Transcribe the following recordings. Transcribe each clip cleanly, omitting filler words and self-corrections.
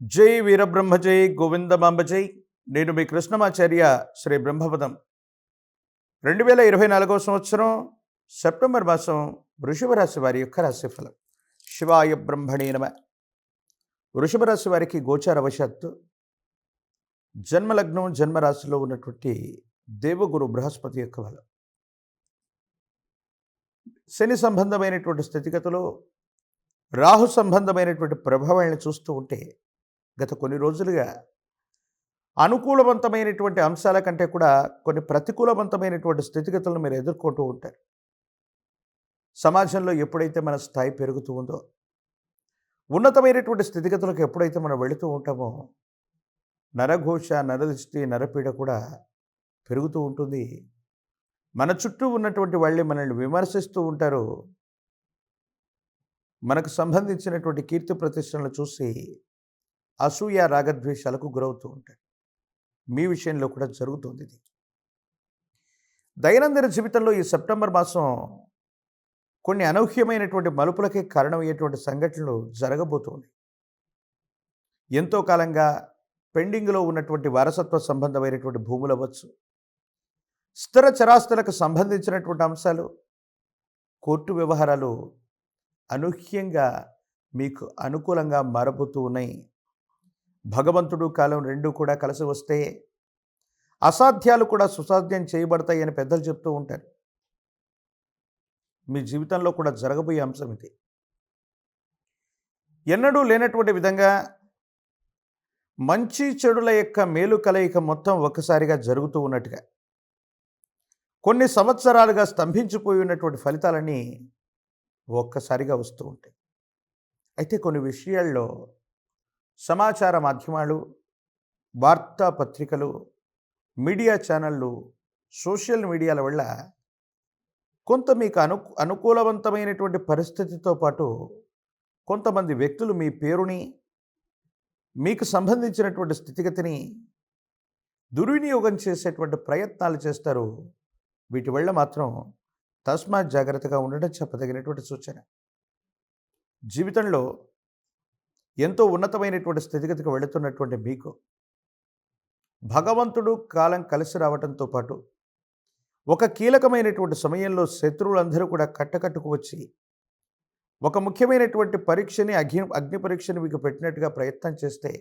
జై వీరబ్రహ్మ జై గోవిందమాంబ జై. నేను మీ కృష్ణమాచార్య శ్రీ బ్రహ్మపదం. 2024 సంవత్సరం సెప్టెంబర్ మాసం వృషభ రాశి వారి యొక్క రాశిఫలం. శివాయ బ్రహ్మణే నమ. వృషభ రాశి వారికి గోచారవశాత్తు జన్మలగ్నం జన్మరాశిలో ఉన్నటువంటి దేవగురు బృహస్పతి యొక్క బలం, శని సంబంధమైనటువంటి స్థితిగతులు, రాహు సంబంధమైనటువంటి ప్రభావాలను చూస్తూ ఉంటే గత కొన్ని రోజులుగా అనుకూలవంతమైనటువంటి అంశాల కంటే కూడా కొన్ని ప్రతికూలవంతమైనటువంటి స్థితిగతులను మీరు ఎదుర్కొంటూ ఉంటారు. సమాజంలో ఎప్పుడైతే మన స్థాయి పెరుగుతూ ఉందో, ఉన్నతమైనటువంటి స్థితిగతులకు ఎప్పుడైతే మనం వెళుతూ ఉంటామో, నరఘోష, నరదృష్టి, నరపీడ కూడా పెరుగుతూ ఉంటుంది. మన చుట్టూ ఉన్నటువంటి వాళ్ళే మనల్ని విమర్శిస్తూ ఉంటారు. మనకు సంబంధించినటువంటి కీర్తి ప్రతిష్టలను చూసి అసూయ, రాగద్వేషాలకు గురవుతూ ఉంటారు. మీ విషయంలో కూడా జరుగుతుంది ఇది. దైనందిన జీవితంలో ఈ సెప్టెంబర్ మాసం కొన్ని అనూహ్యమైనటువంటి మలుపులకే కారణమయ్యేటువంటి సంఘటనలు జరగబోతుంది. ఎంతో కాలంగా పెండింగ్లో ఉన్నటువంటి వారసత్వ సంబంధమైనటువంటి భూములు అవ్వచ్చు, స్థిర చరాస్తులకు సంబంధించినటువంటి అంశాలు, కోర్టు వ్యవహారాలు అనూహ్యంగా మీకు అనుకూలంగా మారబోతూ ఉన్నాయి. భగవంతుడు కాలం రెండూ కూడా కలిసి వస్తే అసాధ్యాలు కూడా సుసాధ్యం చేయబడతాయి అని పెద్దలు చెప్తూ ఉంటారు. మీ జీవితంలో కూడా జరగబోయే అంశం ఇది. ఎన్నడూ లేనటువంటి విధంగా మంచి చెడుల యొక్క మేలు కలయిక మొత్తం ఒక్కసారిగా జరుగుతూ ఉన్నట్టుగా, కొన్ని సంవత్సరాలుగా స్తంభించిపోయి ఉన్నటువంటి ఫలితాలన్నీ ఒక్కసారిగా వస్తూ ఉంటాయి. అయితే కొన్ని విషయాల్లో సమాచార మాధ్యమాలు, వార్తాపత్రికలు, మీడియా ఛానళ్ళు, సోషల్ మీడియాల వల్ల కొంత మీకు అనుకూలవంతమైనటువంటి పరిస్థితితో పాటు కొంతమంది వ్యక్తులు మీ పేరుని, మీకు సంబంధించినటువంటి స్థితిగతిని దుర్వినియోగం చేసేటువంటి ప్రయత్నాలు చేస్తారు. వీటి వల్ల మాత్రం తస్మాత్ జాగ్రత్తగా ఉండడం చెప్పదగినటువంటి సూచన. జీవితంలో ఎంతో ఉన్నతమైనటువంటి స్థితిగతికి వెళుతున్నటువంటి మీకు భగవంతుడు కాలం కలిసి రావడంతో పాటు ఒక కీలకమైనటువంటి సమయంలో శత్రువులందరూ కూడా కట్టకట్టుకు వచ్చి ఒక ముఖ్యమైనటువంటి పరీక్షని, అగ్ని పరీక్షని మీకు పెట్టినట్టుగా ప్రయత్నం చేస్తే,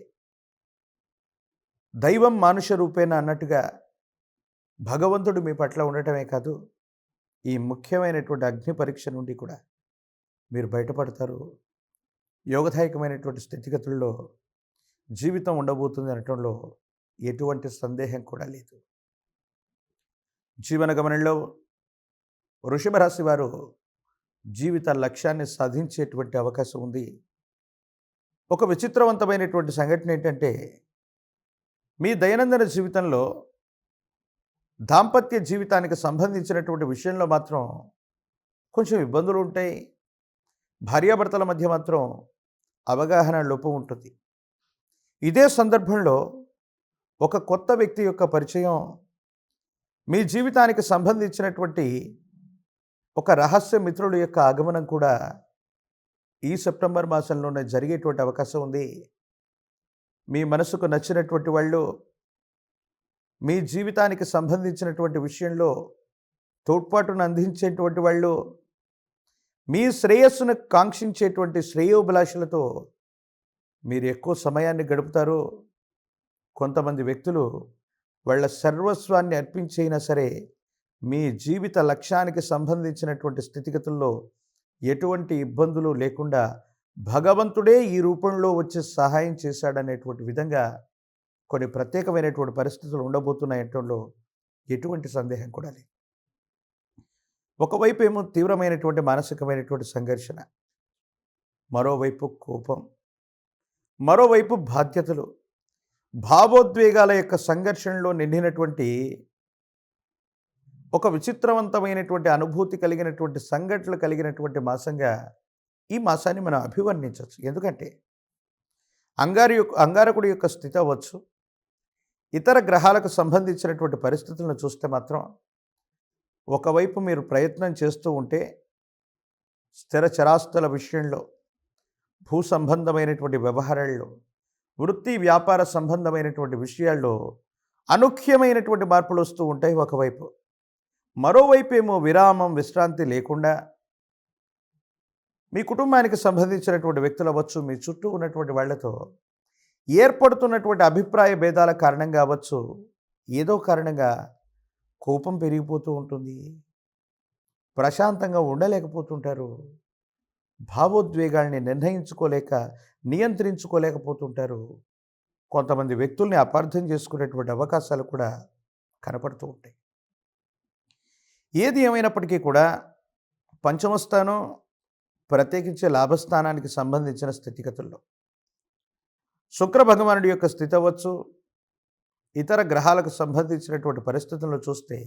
దైవం మానుష రూపేణ అన్నట్టుగా భగవంతుడు మీ పట్ల ఉండటమే కాదు, ఈ ముఖ్యమైనటువంటి అగ్ని పరీక్ష నుండి కూడా మీరు బయటపడతారు. యోగదాయకమైనటువంటి స్థితిగతుల్లో జీవితం ఉండబోతుంది అనటంలో ఎటువంటి సందేహం కూడా లేదు. జీవన గమనంలో వృషభ రాశి వారు జీవిత లక్ష్యాన్ని సాధించేటువంటి అవకాశం ఉంది. ఒక విచిత్రవంతమైనటువంటి సంఘటన ఏంటంటే, మీ దైనందిన జీవితంలో దాంపత్య జీవితానికి సంబంధించినటువంటి విషయంలో మాత్రం కొంచెం ఇబ్బందులు ఉంటాయి. భార్యాభర్తల మధ్య మాత్రం అవగాహన లోపం ఉంటుంది. ఇదే సందర్భంలో ఒక కొత్త వ్యక్తి యొక్క పరిచయం, మీ జీవితానికి సంబంధించినటువంటి ఒక రహస్య మిత్రుడి యొక్క ఆగమనం కూడా ఈ సెప్టెంబర్ మాసంలోనే జరిగేటువంటి అవకాశం ఉంది. మీ మనసుకు నచ్చినటువంటి వాళ్ళు మీ జీవితానికి సంబంధించినటువంటి విషయంలో తోడ్పాటును అందించేటువంటి వాళ్ళు, మీ శ్రేయస్సును కాంక్షించేటువంటి శ్రేయోభిలాషులతో మీరు ఎక్కువ సమయాన్ని గడుపుతారు. కొంతమంది వ్యక్తులు వాళ్ళ సర్వస్వాన్ని అర్పించైనా సరే మీ జీవిత లక్ష్యానికి సంబంధించినటువంటి స్థితిగతుల్లో ఎటువంటి ఇబ్బందులు లేకుండా భగవంతుడే ఈ రూపంలో వచ్చి సహాయం చేశాడనేటువంటి విధంగా కొన్ని ప్రత్యేకమైనటువంటి పరిస్థితులు ఉండబోతున్నాయటంలో ఎటువంటి సందేహం కూడా లేదు. ఒకవైపు ఏమో తీవ్రమైనటువంటి మానసికమైనటువంటి సంఘర్షణ, మరోవైపు కోపం, మరోవైపు బాధ్యతలు, భావోద్వేగాల యొక్క సంఘర్షణలో నిండినటువంటి ఒక విచిత్రవంతమైనటువంటి అనుభూతి కలిగినటువంటి సంఘటనలు కలిగినటువంటి మాసంగా ఈ మాసాన్ని మనం అభివర్ణించవచ్చు. ఎందుకంటే అంగారకుడి యొక్క స్థితి అవ్వచ్చు, ఇతర గ్రహాలకు సంబంధించినటువంటి పరిస్థితులను చూస్తే మాత్రం ఒకవైపు మీరు ప్రయత్నం చేస్తూ ఉంటే స్థిర చరాస్తుల విషయంలో, భూ సంబంధమైనటువంటి వ్యవహారాల్లో, వృత్తి వ్యాపార సంబంధమైనటువంటి విషయాల్లో అనూహ్యమైనటువంటి మార్పులు వస్తూ ఉంటాయి ఒకవైపు. మరోవైపు ఏమో విరామం, విశ్రాంతి లేకుండా మీ కుటుంబానికి సంబంధించినటువంటి వ్యక్తులు అవ్వచ్చు, మీ చుట్టూ ఉన్నటువంటి వాళ్ళతో ఏర్పడుతున్నటువంటి అభిప్రాయ భేదాల కారణంగా అవ్వచ్చు, ఏదో కారణంగా కోపం పెరిగిపోతూ ఉంటుంది. ప్రశాంతంగా ఉండలేకపోతుంటారు. భావోద్వేగాల్ని నిర్ణయించుకోలేక, నియంత్రించుకోలేకపోతుంటారు. కొంతమంది వ్యక్తుల్ని అపార్థం చేసుకునేటువంటి అవకాశాలు కూడా కనపడుతూ ఉంటాయి. ఏది ఏమైనప్పటికీ కూడా పంచమ స్థానం, ప్రత్యేకించి లాభస్థానానికి సంబంధించిన స్థితిగతుల్లో శుక్ర భగవానుడి యొక్క స్థితి అవ్వచ్చు, ఇతర గ్రహాలకు సంబంధించినటువంటి పరిస్థితులను చూస్తే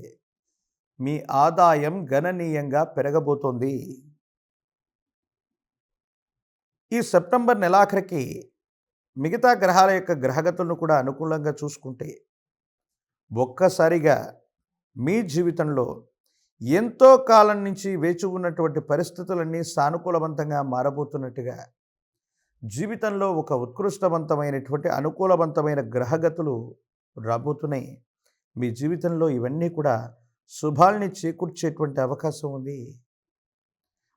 మీ ఆదాయం గణనీయంగా పెరగబోతోంది. ఈ సెప్టెంబర్ నెలాఖరికి మిగతా గ్రహాల యొక్క గ్రహగతులను కూడా అనుకూలంగా చూసుకుంటే ఒక్కసారిగా మీ జీవితంలో ఎంతో కాలం నుంచి వేచి ఉన్నటువంటి పరిస్థితులన్నీ సానుకూలవంతంగా మారబోతున్నట్టుగా, జీవితంలో ఒక ఉత్కృష్టవంతమైనటువంటి అనుకూలవంతమైన గ్రహగతులు రాబోతున్నాయి. మీ జీవితంలో ఇవన్నీ కూడా శుభాల్ని చేకూర్చేటువంటి అవకాశం ఉంది.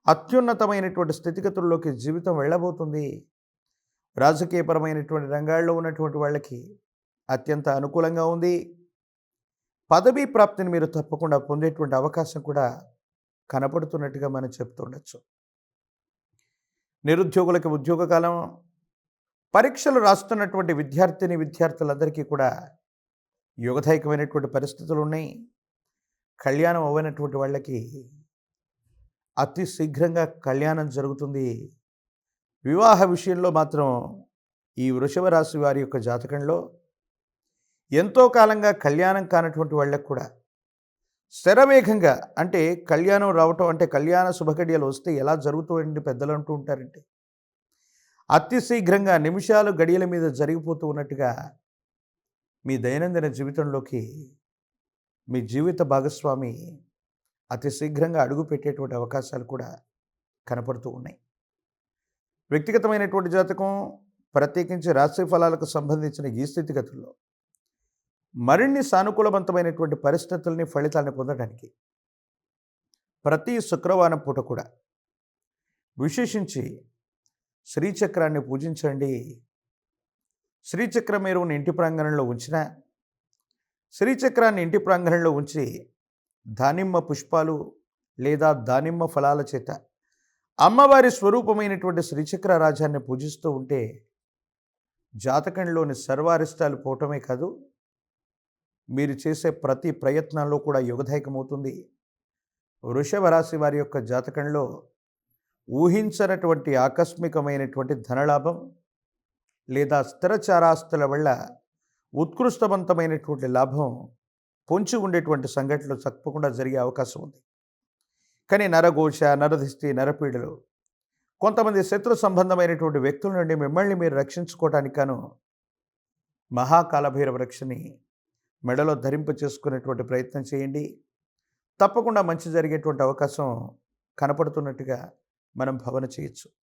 అత్యున్నతమైనటువంటి స్థితిగతుల్లోకి జీవితం వెళ్ళబోతుంది. రాజకీయపరమైనటువంటి రంగాల్లో ఉన్నటువంటి వాళ్ళకి అత్యంత అనుకూలంగా ఉంది. పదవీ ప్రాప్తిని మీరు తప్పకుండా పొందేటువంటి అవకాశం కూడా కనపడుతున్నట్టుగా మనం చెప్తుండొచ్చు. నిరుద్యోగులకి ఉద్యోగకాలం, పరీక్షలు రాస్తున్నటువంటి విద్యార్థులందరికీ కూడా యోగదాయకమైనటువంటి పరిస్థితులు ఉన్నాయి. కళ్యాణం అవ్వనటువంటి వాళ్ళకి అతి శీఘ్రంగా కళ్యాణం జరుగుతుంది. వివాహ విషయంలో మాత్రం ఈ వృషభ రాశి వారి యొక్క జాతకంలో ఎంతో కాలంగా కళ్యాణం కానటువంటి వాళ్ళకు కూడా శరవేగంగా, అంటే కళ్యాణం రావటం అంటే కళ్యాణ శుభగడియలు వస్తే ఎలా జరుగుతాయండి పెద్దలు అంటూ ఉంటారంటే, అతి శీఘ్రంగా నిమిషాలు గడియల మీద జరిగిపోతూ ఉన్నట్టుగా మీ దైనందిన జీవితంలోకి మీ జీవిత భాగస్వామి అతి శీఘ్రంగా అడుగు పెట్టేటువంటి అవకాశాలు కూడా కనపడుతూ ఉన్నాయి. వ్యక్తిగతమైనటువంటి జాతకం, ప్రత్యేకించి రాశి ఫలాలకు సంబంధించిన ఈ స్థితిగతుల్లో మరిన్ని సానుకూలవంతమైనటువంటి పరిస్థితుల్ని, ఫలితాలను పొందడానికి ప్రతి శుక్రవారం పూట కూడా విశేషించి శ్రీచక్రాన్ని పూజించండి. శ్రీచక్రం మీరు ఇంటి ప్రాంగణంలో ఉంచినా, శ్రీచక్రాన్ని ఇంటి ప్రాంగణంలో ఉంచి దానిమ్మ పుష్పాలు లేదా దానిమ్మ ఫలాల చేత అమ్మవారి స్వరూపమైనటువంటి శ్రీచక్ర రాజాన్ని పూజిస్తూ ఉంటే జాతకంలోని సర్వారిష్టాలు పోవటమే కాదు, మీరు చేసే ప్రతి ప్రయత్నంలో కూడా యోగదాయకమవుతుంది. వృషభ రాశి వారి యొక్క జాతకంలో ఊహించనటువంటి ఆకస్మికమైనటువంటి ధనలాభం లేదా స్థిరచారాస్తుల వల్ల ఉత్కృష్టవంతమైనటువంటి లాభం పొంచి ఉండేటువంటి సంఘటనలు తప్పకుండా జరిగే అవకాశం ఉంది. కానీ నరఘోష, నరదిష్టి, నరపీడలు, కొంతమంది శత్రు సంబంధమైనటువంటి వ్యక్తుల నుండి మిమ్మల్ని మీరు రక్షించుకోవటానికి గాను మహాకాలభైరవ రక్షని మెడలో ధరింప చేసుకునేటువంటి ప్రయత్నం చేయండి. తప్పకుండా మంచి జరిగేటువంటి అవకాశం కనపడుతున్నట్టుగా మనం భావన చేయొచ్చు.